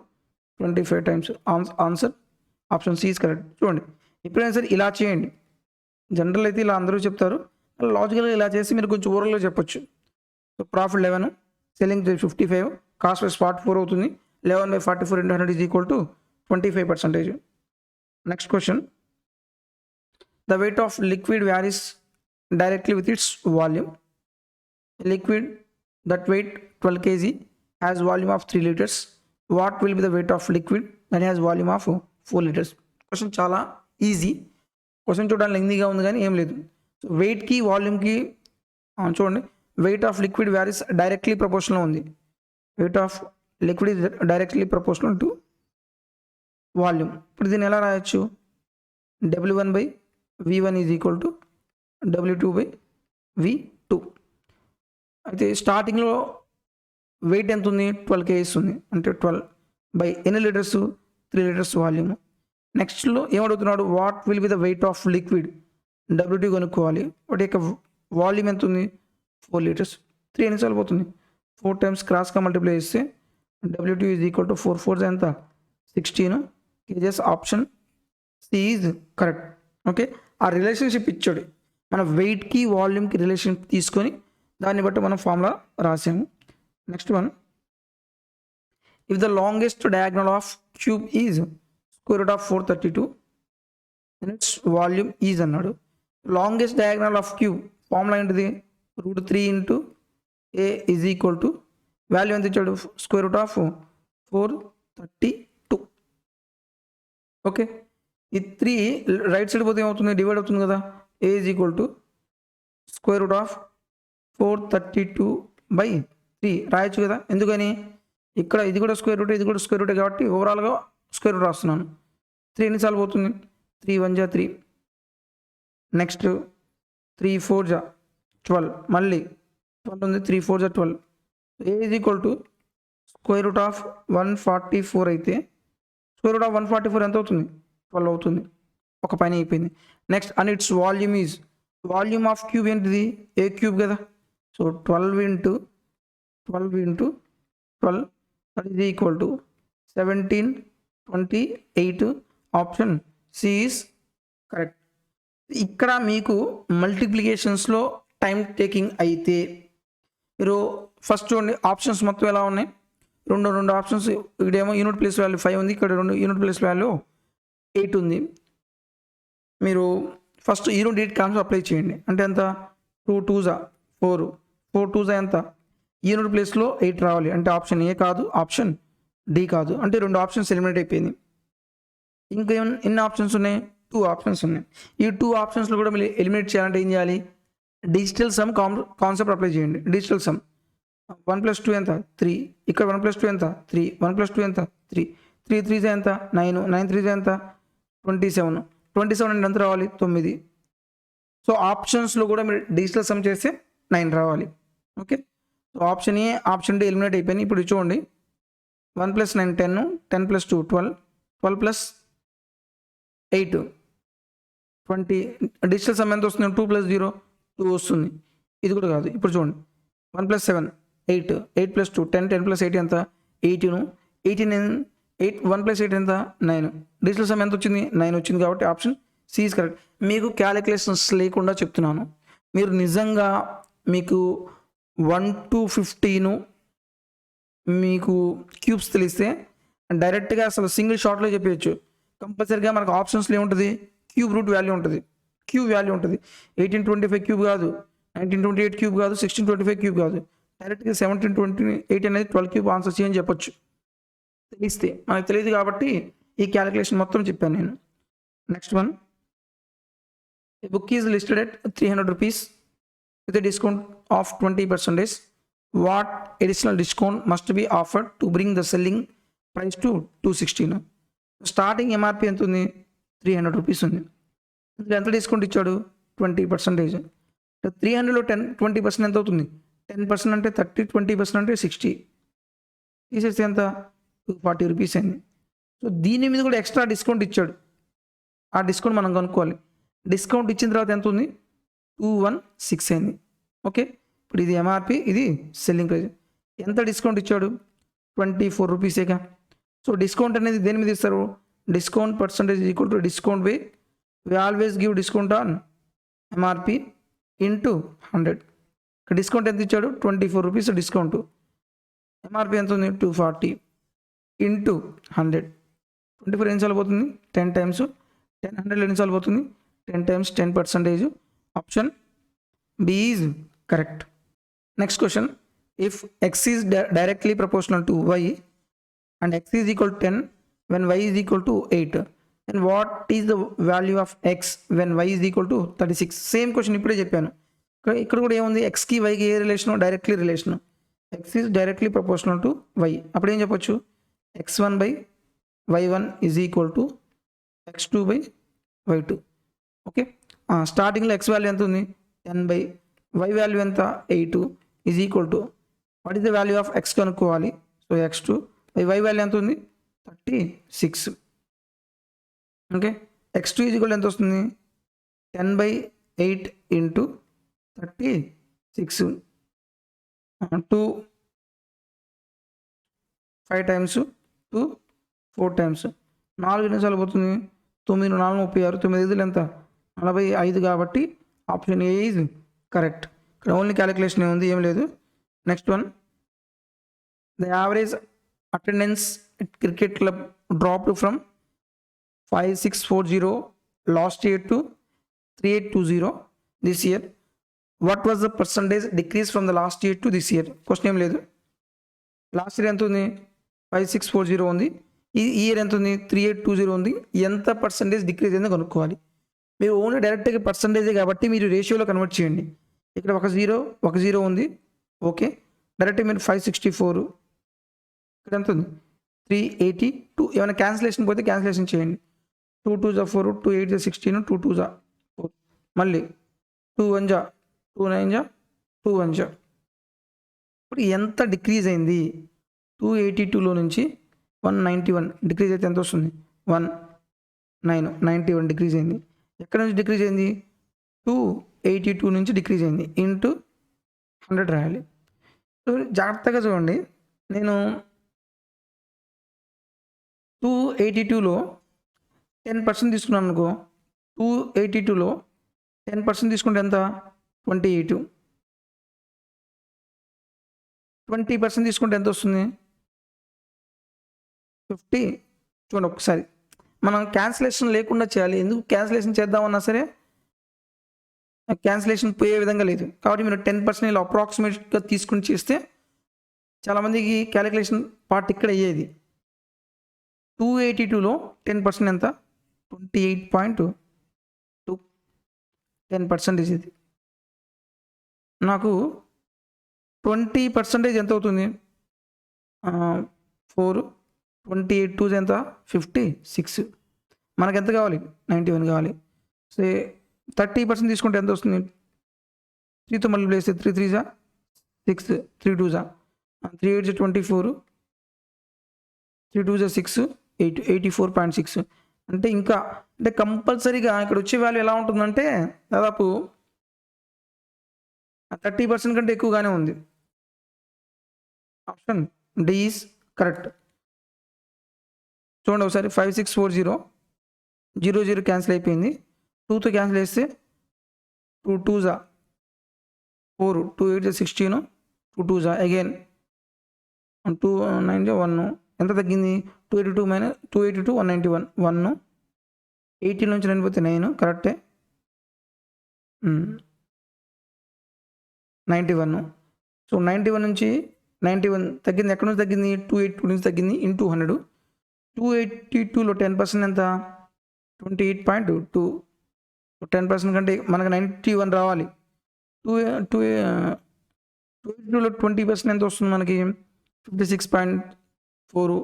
25 times. Answer option C is correct. చూడండి, ఎప్పుడైనా సరే ఇలా చేయండి. జనరల్ అయితే ఇలా అందరూ చెప్తారు, లాజికల్గా ఇలా చేసి మీరు కొంచెం ఓవరాల్గా చెప్పొచ్చు. So profit 11, selling 55, cost price 44 అవుతుంది. 11/44 into 100 is equal to 25%. Next question. The weight of liquid varies directly with its volume. Liquid that weight 12 kg has volume of 3 liters. What will be the weight of liquid that has volume of 4 litres. Question చాలా easy. Question చూడడానికి లెంగ్తీగా ఉంది కానీ ఏం లేదు. So వెయిట్కి వాల్యూమ్కి చూడండి, weight of liquid varies directly proportional ఉంది. Weight of liquid is directly proportional to volume. ఇప్పుడు దీన్ని ఎలా రాయొచ్చు? W1/V1 is equal to W2/V2. అయితే స్టార్టింగ్లో వెయిట్ ఎంత ఉంది? 12 kgs ఉంది. అంటే 12 బై ఎన్ని లీటర్స్? 3 litres volume. నెక్స్ట్లో ఏమడుగుతున్నాడు? What will be the weight of liquid? W2 కనుక్కోవాలి. వాటి యొక్క వాల్యూమ్ ఎంత ఉంది? 4 లీటర్స్. 3 ఎన్నిసార్లు పోతుంది? 4 టైమ్స్ క్రాస్గా మల్టిప్లై చేస్తే W2 ఈజ్ ఈక్వల్ టు 4 4 ఎంత? 16 kgs. Option C is correct. Okay, ఆ రిలేషన్షిప్ ఇచ్చాడు. మన వెయిట్కి వాల్యూమ్కి రిలేషన్షిప్ తీసుకొని దాన్ని బట్టి మనం ఫార్ములా రాసాము. Next one, if the longest diagonal of cube is square root of 432 and its volume is అన్నాడు. Longest diagonal of cube formula ఏంటిది? √3 into a is equal to value ఎంత ఇచ్చాడు? Square root of 432. ఓకే, ఈ 3 right side పోతే ఏమవుతుంది? Divide అవుతుంది కదా. A is equal to square root of 432/3 రాయొచ్చు కదా. ఎందుకని? ఇక్కడ ఇది కూడా స్క్వేర్ రూట్, ఇది కూడా స్క్వేర్ రూటే కాబట్టి ఓవరాల్గా స్క్వేర్ రూట్ రాస్తున్నాను. 3 ఎన్నిసార్లు పోతుంది? 3 1 జా 3. నెక్స్ట్ 3 4 జా 12. మళ్ళీ 12 ఉంది. 3 4 జా 12. A is equal to square root of 144 అయితే స్క్వేర్ రూట్ ఆఫ్ 144 ఎంత అవుతుంది? 12 అవుతుంది. ఒక పైన అయిపోయింది. Next and its volume is, volume of cube ఏంటిది? ఏ క్యూబ్ కదా. So 12 into 12 that is equal to 1728. Option C is correct. ఇక్కడ మీకు మల్టిప్లికేషన్స్లో టైం టేకింగ్ అయితే మీరు ఫస్ట్ చూడండి, ఆప్షన్స్ మొత్తం ఎలా ఉన్నాయి? రెండు ఆప్షన్స్. ఇక్కడేమో యూనిట్ ప్లేస్ వాల్యూ 5 ఉంది, ఇక్కడ 2 యూనిట్ ప్లేస్ వాల్యూ 8 ఉంది. మీరు ఫస్ట్ యూనిట్ 8 కాన్సెప్ట్ అప్లై చేయండి. అంటే ఎంత? 2 2 జా 4, 4 2 జా ఎంత? యూనిట్ ప్లేస్లో 8 రావాలి. అంటే ఆప్షన్ ఏ కాదు, ఆప్షన్ డి కాదు. అంటే 2 ఆప్షన్స్ ఎలిమినేట్ అయిపోయింది. ఇంకా ఎన్ని ఆప్షన్స్ ఉన్నాయి? 2 ఆప్షన్స్ ఉన్నాయి. ఈ 2 ఆప్షన్స్లో కూడా మీరు ఎలిమినేట్ చేయాలంటే ఏం చేయాలి? డిజిటల్ సమ్ కాన్సెప్ట్ అప్లై చేయండి. డిజిటల్ సమ్ 1 + 2 ఎంత? 3. ఇక్కడ 1 + 2 ఎంత? 3. 1 + 2 ఎంత? 3. 3 3 ఎంత? 9. 9 3 ఎంత? 27. 27 అంటే ఎంత రావాలి? 9. సో ఆప్షన్స్లో కూడా మీరు డిజిటల్ సమ్ చేస్తే 9 రావాలి. Okay, so option A, option D eliminate అయిపోయింది. ఇప్పుడు చూడండి, 1 + 9 10, 10 + 2 12, 12 + 8 20. డిజిటల్ సమ్ ఎంత వస్తుంది? 2 + 0 2 వస్తుంది. ఇది కూడా కాదు. ఇప్పుడు చూడండి, 1 + 7 8, 8 + 2 10, 10 + 8 ఎంత? 18. 1 + 8 ఎంత? 9. డిజిటల్ సమ్ ఎంత వచ్చింది? 9 వచ్చింది. కాబట్టి ఆప్షన్ సి ఈజ్ కరెక్ట్. మీకు క్యాలిక్యులేషన్స్ లేకుండా చెప్తున్నాను. మీరు నిజంగా మీకు 1 to 15 మీకు క్యూబ్స్ తెలిస్తే డైరెక్ట్గా అసలు సింగిల్ షాట్లో చెప్పవచ్చు. కంపల్సరీగా మనకు ఆప్షన్స్లో ఏముంటుంది? క్యూబ్ రూట్ వాల్యూ ఉంటుంది, క్యూబ్ వాల్యూ ఉంటుంది. 1825 క్యూబ్ కాదు, 1928 క్యూబ్ కాదు, 1625 క్యూబ్ కాదు. డైరెక్ట్గా 1728 అనేది 12 క్యూబ్ ఆన్సర్ చేయని చెప్పొచ్చు తెలిస్తే. మనకు తెలియదు కాబట్టి ఈ క్యాలిక్యులేషన్ మొత్తం చెప్పాను నేను. Next one, A book is listed at 300 rupees with a discount of 20%. What additional discount must be offered to bring the selling price to 216? Starting MRP ఎంత ఉంది? 300 rupees ఉంది. ఇందులో ఎంత డిస్కౌంట్ ఇచ్చాడు? 20%. 300లో 20% ఎంత అవుతుంది? 10% అంటే 30, 20% అంటే 60. తీసేస్తే ఎంత? 240 rupees అయింది. సో దీని మీద కూడా ఎక్స్ట్రా డిస్కౌంట్ ఇచ్చాడు. ఆ డిస్కౌంట్ మనం కనుక్కోవాలి. డిస్కౌంట్ ఇచ్చిన తర్వాత ఎంత ఉంది? 216 అయింది. ఓకే, ఇప్పుడు ఇది ఎంఆర్పి, ఇది సెల్లింగ్ ప్రైస్. ఎంత డిస్కౌంట్ ఇచ్చాడు? 24 రూపీసేగా. సో డిస్కౌంట్ అనేది దేని మీద ఇస్తారు? Discount percentage equal to discount by, we always give discount on MRP into 100. ఇక్కడ డిస్కౌంట్ ఎంత ఇచ్చాడు? 24 రూపీస్ డిస్కౌంట్. ఎంఆర్పి ఎంత ఉంది? 240 ఇంటూ 100. 24 ఎన్నిసార్లు పోతుంది? 10 టైమ్స్. 10 100 ఎన్నిసార్లు పోతుంది? 10 times 10%. Option B is correct. Next question, if X is directly proportional to Y and x is equal to 10 when y is equal to 8. And what is the value of x when y is equal to 36? Same question ఇప్పుడే చెప్పాను. ఇక్కడ కూడా ఏముంది, ఎక్స్కి వైకి ఏ relation, directly relation. X is directly proportional to y. అప్పుడు ఏం చెప్పొచ్చు, x1 by y1 is equal to x2 by y2. Okay, స్టార్టింగ్లో x వాల్యూ ఎంత ఉంది 10 by y వాల్యూ ఎంత 8 is equal to what is the value of x కనుక్కోవాలి. So x2 by y value ఎంత ఉంది 36. ఓకే, x2 ఈజ్ ఈక్వల్ ఎంత వస్తుంది 10 by 8 into 36. 2 5 times 2 4 times 4 నిమిషాలు పోతుంది. 9 4 36, 9 ఐదులు ఎంత 45 కాబట్టి ఆప్షన్ ఏ ఈజ్ కరెక్ట్. ఇక్కడ ఓన్లీ క్యాలిక్యులేషన్ ఏముంది, ఏం లేదు. Next one, the average attendance at cricket club dropped from 5640 last year to 3820 this year. What was the percentage decrease from the last year to this year? Question ఏం లేదు. Last year ఎంత ఉంది 5640 ఉంది, ఈ year ఎంత ఉంది 3820 ఉంది. ఎంత పర్సంటేజ్ డిక్రీజ్ అయిందో కనుక్కోవాలి. మీరు ఓన్లీ డైరెక్ట్గా పర్సంటేజే కాబట్టి మీరు రేషియోలో కన్వర్ట్ చేయండి. ఇక్కడ ఒక జీరో ఉంది. ఓకే, డైరెక్ట్ మీరు 564, ఇక్కడ ఎంత ఉంది 382. ఏమైనా క్యాన్సిలేషన్ పోతే క్యాన్సిలేషన్ చేయండి. 2 2 జా 4, 2 8 జా 16, 2 2 జా 4, మళ్ళీ 2 1 జా 2 9 జా 2 1 జా. ఇప్పుడు ఎంత డిక్రీజ్ అయింది, 282లో నుంచి 191 డిక్రీజ్ అయితే ఎంత వస్తుంది 91 డిక్రీజ్ అయింది. ఎక్కడ నుంచి డిక్రీజ్ అయింది 282 నుంచి డిక్రీజ్ అయింది ఇంటూ 100 రాయాలి. సో జాగ్రత్తగా చూడండి, నేను 282లో 10% తీసుకున్నాను అనుకో, 282లో 10% తీసుకుంటే ఎంత 28. 20% తీసుకుంటే ఎంత వస్తుంది 50. చూడండి ఒకసారి, మనం క్యాన్సిలేషన్ లేకుండా చేయాలి. ఎందుకు క్యాన్సిలేషన్ చేద్దామన్నా సరే క్యాన్సిలేషన్ పోయే విధంగా లేదు కాబట్టి మీరు 10% ఇలా అప్రాక్సిమేట్గా తీసుకుని చేస్తే చాలామందికి క్యాలిక్యులేషన్ పార్ట్ ఇక్కడ అయ్యేది. 282లో 10% ఎంత 28.2, 10% ఇది. నాకు 20% ఎంత అవుతుంది 4, 28 2 ఎంత 56. మనకు ఎంత కావాలి 91 కావాలి. సో 30% తీసుకుంటే ఎంత వస్తుంది 3తో మల్టిప్లై చేస్తే 3 3 జా 6, 3 2 జా 3 8 జా 24, 3 2 జా 6, 84.6. అంటే ఇంకా అంటే కంపల్సరీగా ఇక్కడ వచ్చే వాల్యూ ఎలా ఉంటుందంటే దాదాపు 30% కంటే ఎక్కువగానే ఉంది. Option D is correct. చూడండి ఒకసారి 5640 00 క్యాన్సిల్ అయిపోయింది. 2తో క్యాన్సిల్ చేస్తే 2 2 జా 4, 2 8 జా 16, 2 2 జా అగైన్ 2 9 జా 1. ఎంత తగ్గింది 282 191, 1 18 నుంచి 9 పోతే 9 కరెక్టే 91. సో 91 నుంచి 91 తగ్గింది. ఎక్కడి నుంచి తగ్గింది 282 నుంచి తగ్గింది ఇంటూ 100. 282లో 10% ఎంత 28.2. 10% కంటే మనకు 91 రావాలి. 282లో 20% ఎంత వస్తుంది మనకి 56.4.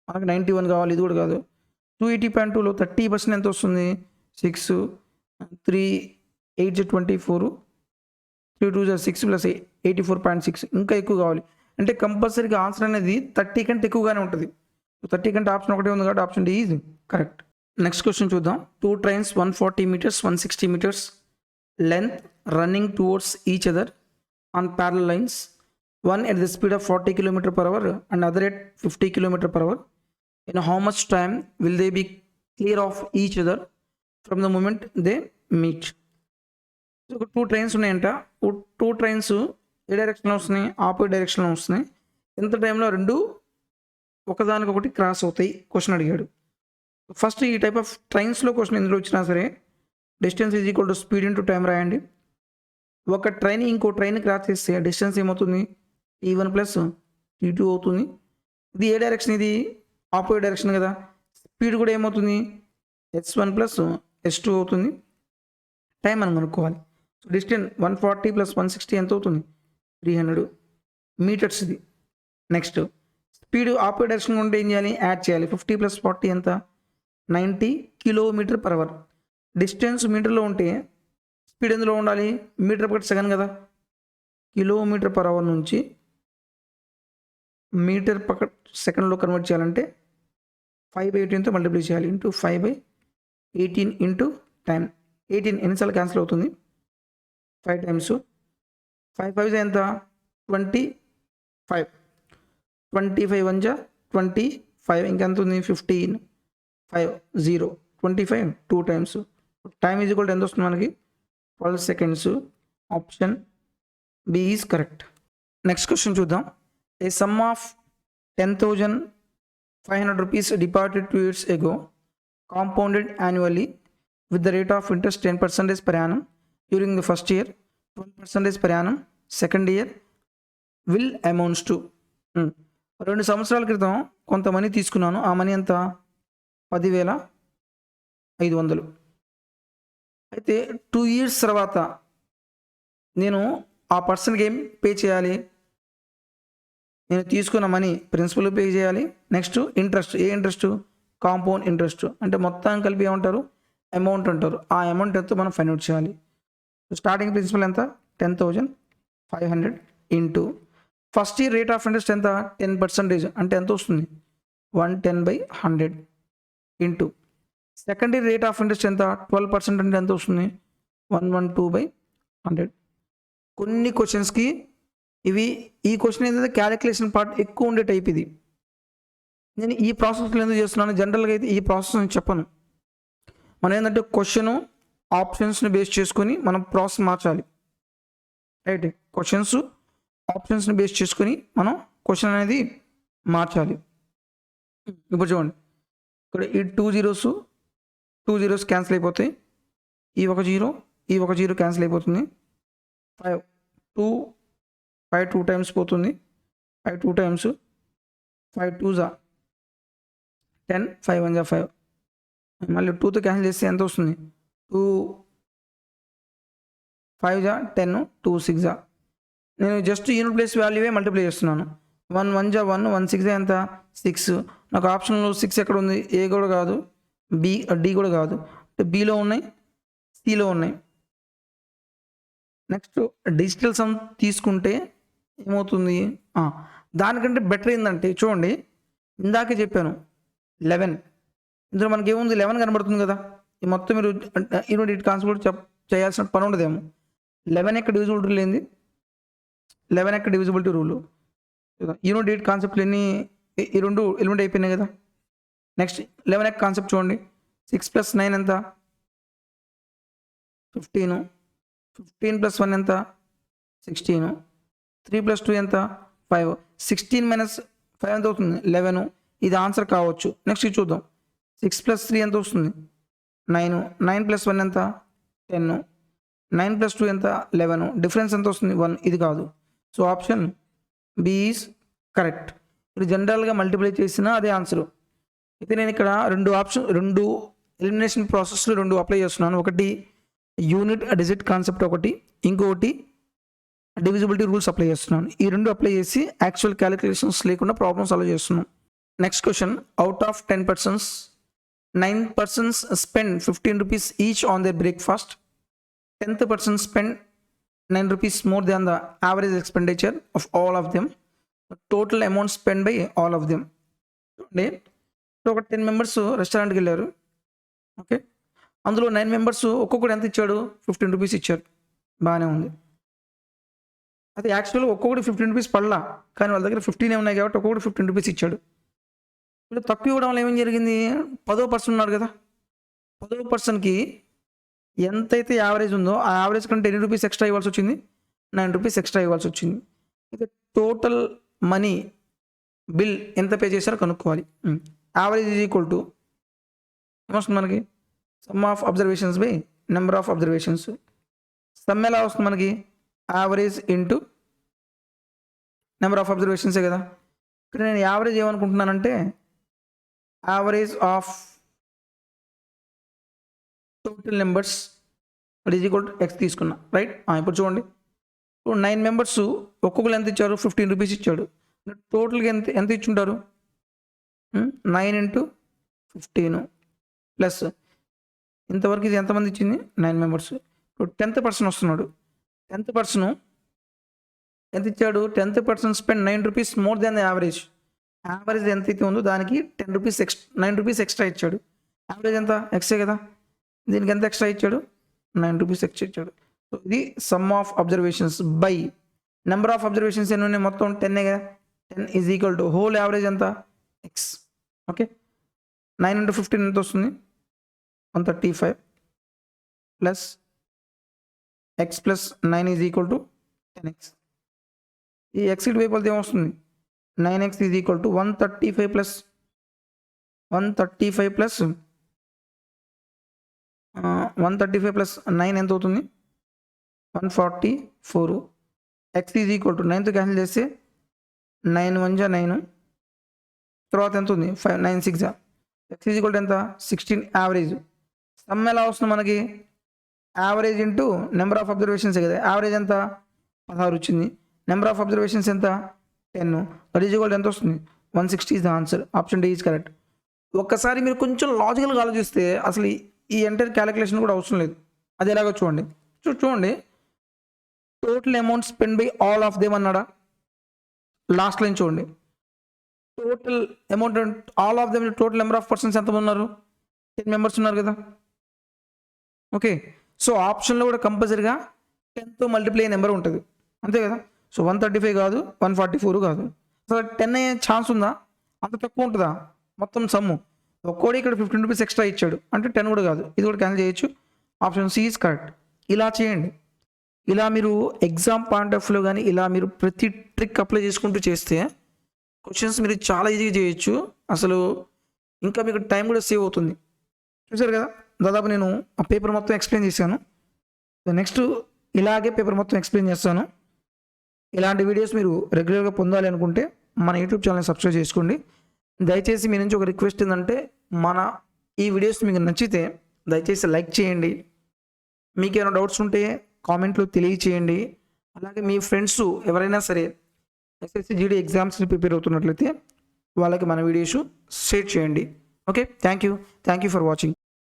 మనకు 91 కావాలి, ఇది కూడా కాదు. 280.2లో 30% ఎంత వస్తుంది 6, 3 8 జా 24, 3 2 జా 6 ప్లస్ 84.6. ఇంకా ఎక్కువ కావాలి అంటే కంపల్సరీగా ఆన్సర్ అనేది 30 కంటే ఎక్కువగానే ఉంటుంది. 30 కంటే ఆప్షన్ ఒకటే ఉంది కాబట్టి option D is correct. Next question చూద్దాం. 2 trains 140 meters 160 meters length running towards each other on parallel lines, one at the speed of 40 km/h and other at 50 km/h. In how much time will they be clear of each other from the moment they meet? So 2 trains ఉన్నాయంట. 2 trains ఏ డైరెక్షన్లో వస్తున్నాయి opposite డైరెక్షన్లో వస్తున్నాయి. ఎంత టైంలో రెండు ఒకదానికొకటి cross అవుతాయి క్వశ్చన్ అడిగాడు. ఫస్ట్ ఈ టైప్ ఆఫ్ ట్రైన్స్లో క్వశ్చన్ ఎందులో వచ్చినా సరే distance is equal to speed into time రాయండి. ఒక ట్రైన్ ఇంకో ట్రైన్ క్రాస్ చేస్తే డిస్టెన్స్ ఏమవుతుంది T1 ప్లస్ T2 అవుతుంది. ఇది ఏ డైరెక్షన్, ఇది ఆపోజిట్ డైరెక్షన్ కదా. స్పీడ్ కూడా ఏమవుతుంది, h1 ప్లస్ h2 అవుతుంది. టైం మనం కనుక్కోవాలి. సో డిస్టెన్స్ 140 ప్లస్ 160 ఎంత అవుతుంది, 300 మీటర్స్ ఇది. నెక్స్ట్ స్పీడ్ ఆపోజిట్ డైరెక్షన్ ఉంటే ఏం చేయాలి, యాడ్ చేయాలి. 50 ప్లస్ 40 ఎంత, 90 కిలోమీటర్ పర్ అవర్. డిస్టెన్స్ మీటర్లో ఉంటే స్పీడ్ ఎందులో ఉండాలి, మీటర్ పర్ సెకండ్ కదా. కిలోమీటర్ పర్ అవర్ నుంచి మీటర్ పర్ సెకండ్లో కన్వర్ట్ చేయాలంటే 5/18తో మల్టిప్లై చేయాలి. Into 5/18 into time. 18 ఎన్నిసార్లు క్యాన్సిల్ అవుతుంది, 5 టైమ్స్ 5 5 ఎంత, 25. 25 1 జా 25, ఇంకెంత ఉంది 15, 5 0 25 2 times. Time is equal to ఎంత వస్తుంది మనకి, 12 seconds. Option B is correct. Next question చూద్దాం. A sum of 10,500 rupees deposited 2 years ago compounded annually with the rate of interest 10% per annum during the first year, 12% per annum second year, will amounts to 2 సంవత్సరాల క్రితం కొంత money తీసుకున్నాను. ఆ money ఎంత, 10,500. అయితే 2 years తర్వాత నేను ఆ పర్సన్కి ఏం పే చేయాలి, నేను తీసుకున్న మనీ ప్రిన్సిపల్ పే చేయాలి. నెక్స్ట్ ఇంట్రెస్ట్, ఏ ఇంట్రెస్ట్, కాంపౌండ్ ఇంట్రెస్ట్. అంటే మొత్తం కలిపి ఏమంటారు, అమౌంట్ అంటారు. ఆ అమౌంట్ ఎంతో మనం ఫైండ్ అవుట్ చేయాలి. స్టార్టింగ్ ప్రిన్సిపల్ ఎంత, 10,500 into first year rate of interest ఎంత, 10%. అంటే ఎంత వస్తుంది, 110/100 into second year rate of interest ఎంత, 12%. అంటే ఎంత వస్తుంది, 112/100. కొన్ని క్వశ్చన్స్కి ఇవి, ఈ క్వశ్చన్ ఏంటంటే క్యాలిక్యులేషన్ పార్ట్ ఎక్కువ ఉండే టైప్. ఇది నేను ఈ ప్రాసెస్లో ఎందుకు చేస్తున్నాను, జనరల్గా అయితే ఈ ప్రాసెస్ నేను చెప్పను. మనం ఏంటంటే క్వశ్చను ఆప్షన్స్ని బేస్ చేసుకొని మనం ప్రాసెస్ మార్చాలి. రైట్, క్వశ్చన్స్ ఆప్షన్స్ని బేస్ చేసుకొని మనం క్వశ్చన్ అనేది మార్చాలి. ఇప్పుడు చూడండి, ఇక్కడ ఈ 2 zeros క్యాన్సిల్ అయిపోతాయి. ఈ 1 0, ఈ 1 0 క్యాన్సిల్ అయిపోతుంది. 5 2 టైమ్స్ పోతుంది. 5 2 టైమ్స్ 5 2 జా 10, 5 1 జా 5. మళ్ళీ 2తో క్యాన్సిల్ చేస్తే ఎంత వస్తుంది, 2 5 జా 10, 2 6 జా. నేను జస్ట్ యూనిట్ ప్లేస్ వాల్యూవే మల్టిప్లై చేస్తున్నాను. 1 1 జా 1, 1 6 జా ఎంత, 6. నాకు ఆప్షన్లో 6 ఎక్కడ ఉంది, ఏ కూడా కాదు, డి కూడా కాదు, బిలో ఉన్నాయి, సిలో ఉన్నాయి. నెక్స్ట్ డిజిటల్ సమ్ తీసుకుంటే ఏమవుతుంది, దానికంటే బెటర్ ఏంటంటే చూడండి, ఇందాకే చెప్పాను 11. ఇందులో మనకి ఏముంది, 11 కనబడుతుంది కదా. ఈ మొత్తం మీరు యూనిట్ కాన్సెప్ట్ చేయాల్సిన పని ఉండదేమో. 11 యొక్క డివిజిబిలిటీ లేనిది, 11 యొక్క డివిజిబిలిటీ రూల్. యూనిట్ డేట్ కాన్సెప్ట్లు ఎన్ని, ఈ 2 ఎలిమెంట్ అయిపోయినాయి కదా. నెక్స్ట్ 11 యొక్క కాన్సెప్ట్ చూడండి, 6 + 9 ఎంత, 15. 15 + 1 ఎంత, 16. 3 + 2 ఎంత, 5. 16 - 5 ఎంత అవుతుంది, 11. ఇది ఆన్సర్ కావచ్చు. నెక్స్ట్ ఇది చూద్దాం, 6 + 3 ఎంత వస్తుంది, 9. 9 + 1 ఎంత, 10. 9 + 2 ఎంత, 11. డిఫరెన్స్ ఎంత వస్తుంది, 1. ఇది కాదు. So option B is correct. ఇది జనరల్గా మల్టిప్లై చేసిన అదే ఆన్సరు. అయితే నేను ఇక్కడ 2 ఎలిమినేషన్ ప్రాసెస్లో 2 అప్లై చేస్తున్నాను. ఒకటి యూనిట్ డిజిట్ కాన్సెప్ట్, ఒకటి ఇంకొకటి డివిజిబిలిటీ రూల్స్ అప్లై చేస్తున్నాను. ఈ 2 అప్లై చేసి యాక్చువల్ క్యాలిక్యులేషన్స్ లేకుండా ప్రాబ్లమ్ సాల్వ్ చేస్తున్నాం. Next question, out of 10 persons 9 persons spend 15 rupees each on their breakfast. 10th person spend 9 rupees more than the average expenditure of all of them. The total amount spent by all of them. ఒక 10 members రెస్టారెంట్కి వెళ్ళారు. Okay, అందులో 9 members ఒక్కొక్కడు ఎంత ఇచ్చాడు, 15 rupees ఇచ్చారు. బాగానే ఉంది. అది యాక్చువల్గా ఒక్కొక్కటి 15 rupees పడలా, కానీ వాళ్ళ దగ్గర 15 ఉన్నాయి కాబట్టి ఒక్కొక్కటి 15 rupees ఇచ్చాడు. ఇప్పుడు తక్కువ ఇవ్వడం వల్ల ఏమేం జరిగింది, 10వ పర్సన్ ఉన్నాడు కదా, 10వ పర్సన్కి ఎంతైతే యావరేజ్ ఉందో ఆ యావరేజ్ కంటే 10 rupees ఎక్స్ట్రా ఇవ్వాల్సి వచ్చింది, 9 rupees ఎక్స్ట్రా ఇవ్వాల్సి వచ్చింది. అయితే టోటల్ మనీ బిల్ ఎంత పే చేశారో కనుక్కోవాలి. యావరేజ్ ఈజ్ ఈక్వల్ టు ఏమొస్తుంది మనకి, sum of observations by number of observations. Sum ఎలా వస్తుంది మనకి, యావరేజ్ ఇంటూ నెంబర్ ఆఫ్ అబ్జర్వేషన్సే కదా. ఇక్కడ నేను యావరేజ్ ఏమనుకుంటున్నానంటే average of total numbers is equal to x తీసుకున్నా, రైట్. ఇప్పుడు చూడండి, ఇప్పుడు 9 మెంబర్స్ ఒక్కొక్కరు ఎంత ఇచ్చారు, 15 రూపీస్ ఇచ్చాడు. టోటల్గా ఎంత ఎంత ఇచ్చుంటారు, 9 × 15 ప్లస్ ఇంతవరకు ఇది ఎంతమంది ఇచ్చింది, 9 మెంబర్స్. ఇప్పుడు 10th పర్సన్ వస్తున్నాడు. 10th పర్సన్ ఎంత ఇచ్చాడు, 10th person spend 9 rupees more than the average. Average ఎంత అయితే ఉందో దానికి 10 రూపీస్ ఎక్స్ట్రా, 9 రూపీస్ ఎక్స్ట్రా ఇచ్చాడు. యావరేజ్ ఎంత, ఎక్సే కదా, దీనికి ఎంత ఎక్స్ట్రా ఇచ్చాడు, 9 రూపీస్ ఎక్స్ట్రా ఇచ్చాడు. సో ఇది some of observations by number of observations ఎన్ని ఉన్నాయి, మొత్తం 10 కదా. 10 is equal to whole average ఎంత, ఎక్స్. ఓకే, 9 × 15 ఎంత వస్తుంది, 135 plus X plus 9 is equal to 10x. ఈ ఎక్స్ ఇటు వైపు వెళ్తే ఏమొస్తుంది, 9x is equal to 135 plus 135 plus 9 ఎంత అవుతుంది, 144. ఎక్స్ ఈజ్ ఈక్వల్ టు 9తో క్యాన్సిల్ చేస్తే 9 × 1 = 9, తర్వాత ఎంత ఉంది 5, 9 × 6. ఎక్స్ ఈజ్ ఈక్వల్ టు ఎంత, 16. యావరేజ్ సమ్ ఎలా వస్తుంది మనకి, average into number of observations కదా. యావరేజ్ ఎంత, 16 వచ్చింది. నెంబర్ ఆఫ్ అబ్జర్వేషన్స్ ఎంత, 10. దట్ ఈజ్ ఈక్వల్ ఎంత వస్తుంది, 160 is the answer. Option D is correct. ఒక్కసారి మీరు కొంచెం లాజికల్గా ఆలోచిస్తే అసలు ఈ ఎంటైర్ క్యాలిక్యులేషన్ కూడా అవసరం లేదు. అది ఎలాగో చూడండి, చూడండి. Total amount spend by all of them అన్నాడా, లాస్ట్ లైన్ చూడండి. Total amount all of them, total number of persons ఎంతమంది ఉన్నారు, 10 మెంబర్స్ ఉన్నారు కదా. ఓకే, సో ఆప్షన్లో కూడా కంపల్సరీగా 10తో మల్టిప్లై అయ్యే నెంబర్ ఉంటుంది, అంతే కదా. సో 135 కాదు, 144 కాదు. సో 10 అయ్యే ఛాన్స్ ఉందా, అంత తక్కువ ఉంటుందా, మొత్తం సమ్ము. ఒక్కోడి ఇక్కడ 15 రూపీస్ ఎక్స్ట్రా ఇచ్చాడు అంటే 10 కూడా కాదు, ఇది కూడా క్యాన్సిల్ చేయొచ్చు. Option C is correct. ఇలా చేయండి. ఇలా మీరు ఎగ్జామ్ పాయింట్ ఆఫ్ వ్యూలో కానీ ఇలా మీరు ప్రతి ట్రిక్ అప్లై చేసుకుంటూ చేస్తే క్వశ్చన్స్ మీరు చాలా ఈజీగా చేయొచ్చు. అసలు ఇంకా మీకు టైం కూడా సేవ్ అవుతుంది. చూసారు కదా, దాదాపు నేను ఆ పేపర్ మొత్తం ఎక్స్ప్లెయిన్ చేశాను. నెక్స్ట్ ఇలాగే పేపర్ మొత్తం ఎక్స్ప్లెయిన్ చేస్తాను. ఇలాంటి వీడియోస్ మీరు రెగ్యులర్గా పొందాలి అనుకుంటే మన యూట్యూబ్ ఛానల్ని సబ్స్క్రైబ్ చేసుకోండి. దయచేసి మీ నుంచి ఒక రిక్వెస్ట్ ఏంటంటే, మన ఈ వీడియోస్ మీకు నచ్చితే దయచేసి లైక్ చేయండి. మీకు ఏమైనా డౌట్స్ ఉంటే కామెంట్లో తెలియచేయండి. అలాగే మీ ఫ్రెండ్స్ ఎవరైనా సరే ఎస్ఎస్సి జీడీ ఎగ్జామ్స్ని ప్రిపేర్ అవుతున్నట్లయితే వాళ్ళకి మన వీడియోస్ షేర్ చేయండి. Okay, thank you for watching.